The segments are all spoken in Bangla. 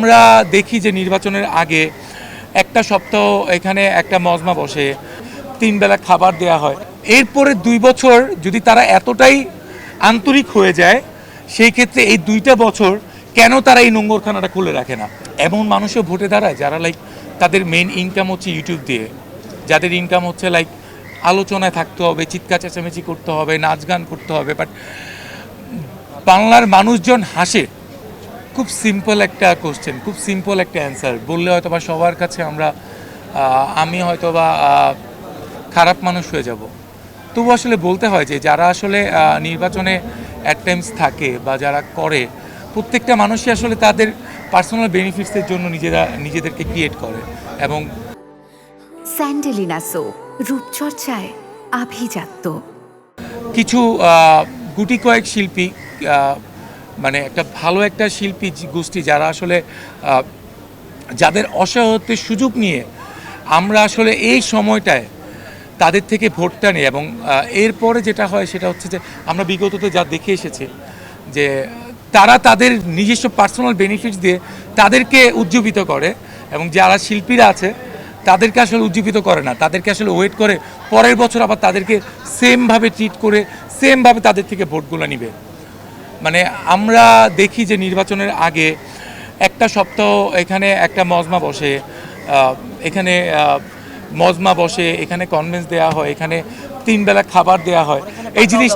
আমরা দেখি যে নির্বাচনের আগে একটা সপ্তাহ এখানে একটা মজমা বসে, 3 বেলা খাবার দেয়া হয়। এরপরে 2 বছর যদি তারা এতটাই আন্তরিক হয়ে যায়, সেই ক্ষেত্রে এই 2টা বছর কেন তারা এই নোংরখানাটা খুলে রাখে না? এমন মানুষও ভোটে দাঁড়ায় যারা তাদের মেইন ইনকাম হচ্ছে ইউটিউব দিয়ে, যাদের ইনকাম হচ্ছে আলোচনায় থাকতে হবে, চিৎকার চেঁচামেচি করতে হবে, নাচ গান করতে হবে। বাট বাংলার মানুষজন হাসে। খুব সিম্পল একটা কোশ্চেন, খুব সিম্পল একটা অ্যান্সার বললে হয়তো বা সবার কাছে আমি হয়তো বা খারাপ মানুষ হয়ে যাব। তবু আসলে বলতে হয় যে যারা আসলে নির্বাচনে অ্যাট টাইমস থাকে বা যারা করে, প্রত্যেকটা মানুষই আসলে তাদের পার্সোনাল বেনিফিটসের জন্য নিজেদেরকে ক্রিয়েট করে। এবং স্যান্ডেলিনা সো রূপচর্চায় আভিজাত্য। কিছু গুটি কয়েক শিল্পী, মানে ভালো একটা শিল্পী গোষ্ঠী যারা আসলে যাদের অসহায়ত্বের সুযোগ নিয়ে আমরা আসলে এই সময়টায় তাদের থেকে ভোটটা নিই। এবং এরপরে যেটা হয় সেটা হচ্ছে যে আমরা বিগততে যা দেখে এসেছি যে তারা তাদের নিজস্ব পার্সোনাল বেনিফিটস দিয়ে তাদেরকে উজ্জীবিত করে, এবং যারা শিল্পীরা আছে তাদেরকে আসলে উজ্জীবিত করে না, তাদেরকে আসলে ওয়েট করে পরের বছর আবার তাদেরকে সেমভাবে ট্রিট করে সেমভাবে তাদের থেকে ভোটগুলো নিবে। মানে আমরা দেখি যে নির্বাচনের আগে একটা সপ্তাহ এখানে একটা মজমা বসে, এখানে কনভেন্স দেওয়া হয়, এখানে 3 বেলা খাবার দেওয়া হয়। এই জিনিস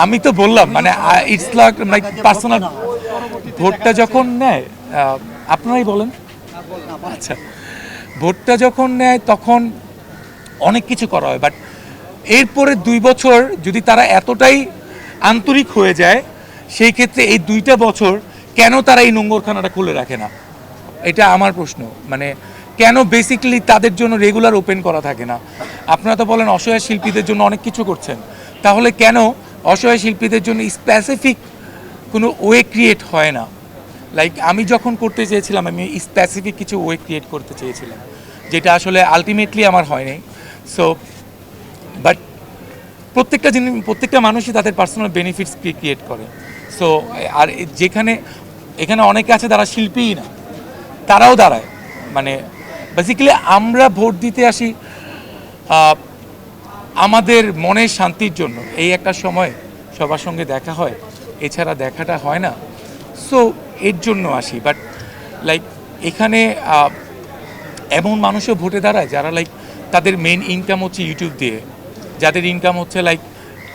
আমি তো বললাম, মানে ইটস লাইক পার্সোনাল। ভোটটা যখন নেয়, আপনারাই বলেন। আচ্ছা, ভোটটা যখন নেয় তখন অনেক কিছু করা হয়, বাট এরপরে 2 বছর যদি তারা এতটাই আন্তরিক হয়ে যায়, সেই ক্ষেত্রে এই 2টা বছর কেন তারা এই নোংরখানাটা খুলে রাখে না? এটা আমার প্রশ্ন। মানে কেন বেসিক্যালি তাদের জন্য রেগুলার ওপেন করা থাকে না? আপনারা তো বলেন অসহায় শিল্পীদের জন্য অনেক কিছু করছেন, তাহলে কেন অসহায় শিল্পীদের জন্য স্পেসিফিক কোনো ওয়ে ক্রিয়েট হয় না? আমি যখন করতে চেয়েছিলাম, আমি স্পেসিফিক কিছু ওয়ে ক্রিয়েট করতে চেয়েছিলাম, যেটা আসলে আলটিমেটলি আমার হয়নি। সো বাট প্রত্যেকটা মানুষই তাদের পার্সোনাল বেনিফিটস ক্রিয়েট করে। সো আর এখানে অনেকে আছে যারা শিল্পীই না, তারাও দাঁড়ায়। মানে বেসিক্যালি আমরা ভোট দিতে আসি আমাদের মনের শান্তির জন্য। এই একটা সময় সবার সঙ্গে দেখা হয়, এছাড়া দেখাটা হয় না। সো এর জন্য আসি। বাট এখানে এমন মানুষও ভোটে দাঁড়ায় যারা তাদের মেইন ইনকাম হচ্ছে ইউটিউব দিয়ে, যাদের ইনকাম হচ্ছে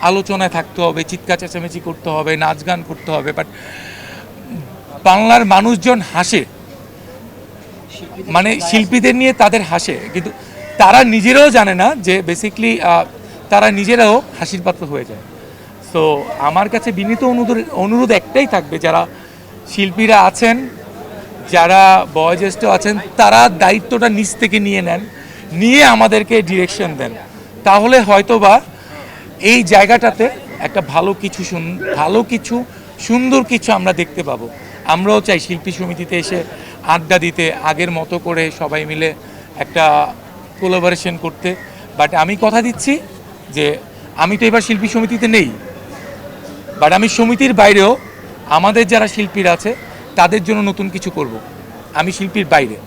আলোচনায় থাকতে হবে, চিৎকার চেঁচামেচি করতে হবে, নাচ গান করতে হবে। বাট বাংলার মানুষজন হাসে, মানে শিল্পীদের নিয়ে তাদের হাসে, কিন্তু তারা নিজেরাও জানে না যে বেসিক্যালি তারা নিজেরাও হাসির পাত্র হয়ে যায়। সো আমার কাছে বিনীত অনুরোধ একটাই থাকবে, যারা শিল্পীরা আছেন, যারা বয়োজ্যেষ্ঠ আছেন, তারা দায়িত্বটা নিজ থেকে নিয়ে আমাদেরকে ডিরেকশন দেন। তাহলে হয়তোবা এই জায়গাটাতে একটা ভালো কিছু সুন্দর কিছু আমরা দেখতে পাবো। আমরাও চাই শিল্পী সমিতিতে এসে আড্ডা দিতে, আগের মতো করে সবাই মিলে একটা কোলাবোরেশন করতে। বাট আমি কথা দিচ্ছি যে আমি তো এবার শিল্পী সমিতিতে নেই, বাট আমি সমিতির বাইরেও আমাদের যারা শিল্পীরা আছে তাদের জন্য নতুন কিছু করব। আমি শিল্পীর বাইরে।